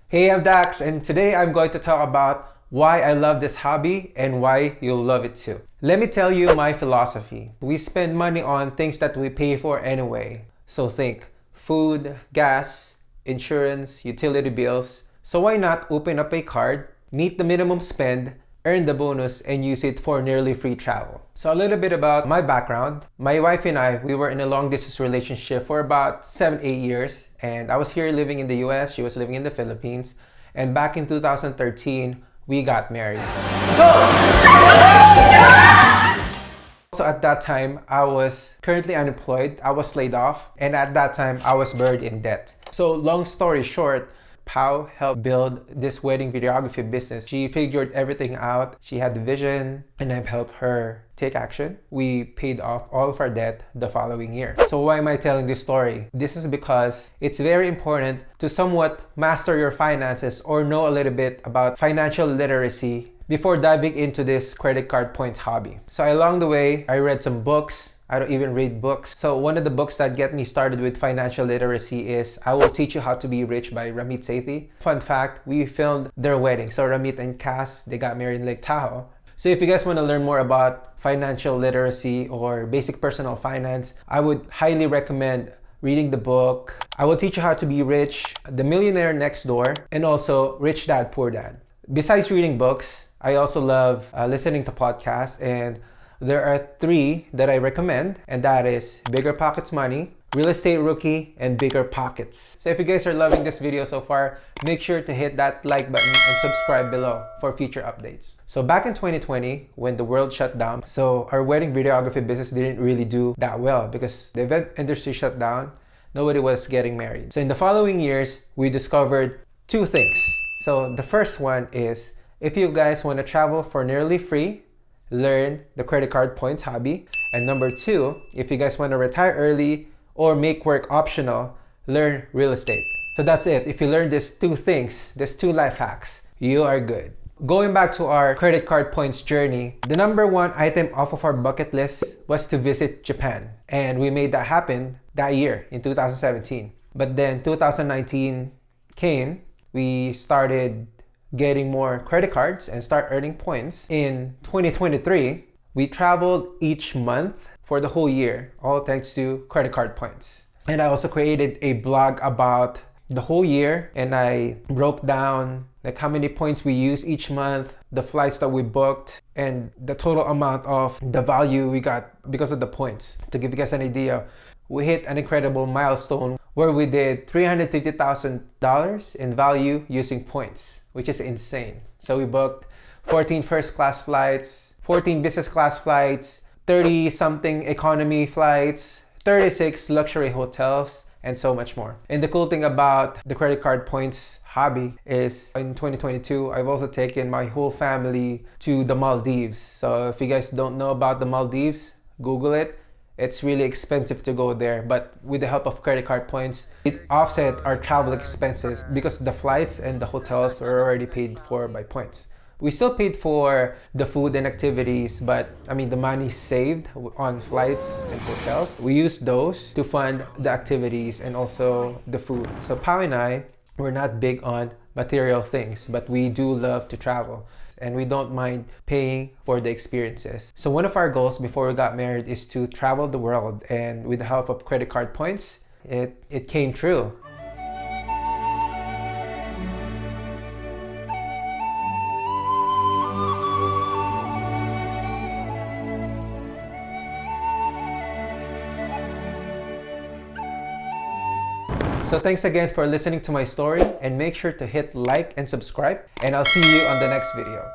Hey, I'm Dax, and today I'm going to talk about why I love this hobby and why you'll love it too. Let me tell you my philosophy. We spend money on things that we pay for anyway. So think food, gas, insurance, utility bills. So why not open up a card, meet the minimum spend, earn the bonus, and use it for nearly free travel. So a little bit about my background. My wife and I, we were in a long distance relationship for about 7-8 years. And I was here living in the US, she was living in the Philippines. And back in 2013, we got married. So at that time, I was currently unemployed, I was laid off, and at that time, I was buried in debt. So long story short, Pau helped build this wedding videography business. She figured everything out. She had the vision, and I've helped her take action. We paid off all of our debt the following year. So why am I telling this story? This is because it's very important to somewhat master your finances or know a little bit about financial literacy before diving into this credit card points hobby. So along the way, I read some books. I don't even read books. So one of the books that get me started with financial literacy is I Will Teach You How to Be Rich by Ramit Sethi. Fun fact, we filmed their wedding. So Ramit and Cass, they got married in Lake Tahoe. So if you guys want to learn more about financial literacy or basic personal finance, I would highly recommend reading the book I Will Teach You How to Be Rich, The Millionaire Next Door, and also Rich Dad, Poor Dad. Besides reading books, I also love listening to podcasts, and there are 3 that I recommend, and that is Bigger Pockets Money, Real Estate Rookie, and Bigger Pockets. So if you guys are loving this video so far, make sure to hit that like button and subscribe below for future updates. So back in 2020, when the world shut down, so our wedding videography business didn't really do that well because the event industry shut down. Nobody was getting married. So in the following years, we discovered 2 things. So the first one is if you guys want to travel for nearly free, learn the credit card points hobby. And number 2, if you guys want to retire early or make work optional, learn real estate. So that's it. If you learn these 2 things, these 2 life hacks, you are good. Going back to our credit card points journey, the number 1 item off of our bucket list was to visit Japan. And we made that happen that year in 2017. But then 2019 came, we started getting more credit cards and start earning points. In 2023, we traveled each month for the whole year, all thanks to credit card points. And I also created a blog about the whole year, and I broke down like how many points we use each month, the flights that we booked, and the total amount of the value we got because of the points. To give you guys an idea, we hit an incredible milestone where we did $350,000 in value using points, which is insane. So we booked 14 first class flights, 14 business class flights, 30 something economy flights, 36 luxury hotels, and so much more. And the cool thing about the credit card points hobby is in 2022, I've also taken my whole family to the Maldives. So if you guys don't know about the Maldives, Google it. It's really expensive to go there, but with the help of credit card points, it offset our travel expenses because the flights and the hotels are already paid for by points. We still paid for the food and activities, but I mean the money saved on flights and hotels, we used those to fund the activities and also the food. So Pao and I, we're not big on material things, but we do love to travel. And we don't mind paying for the experiences. So one of our goals before we got married is to travel the world, and with the help of credit card points, it came true. So thanks again for listening to my story, and make sure to hit like and subscribe, and I'll see you on the next video.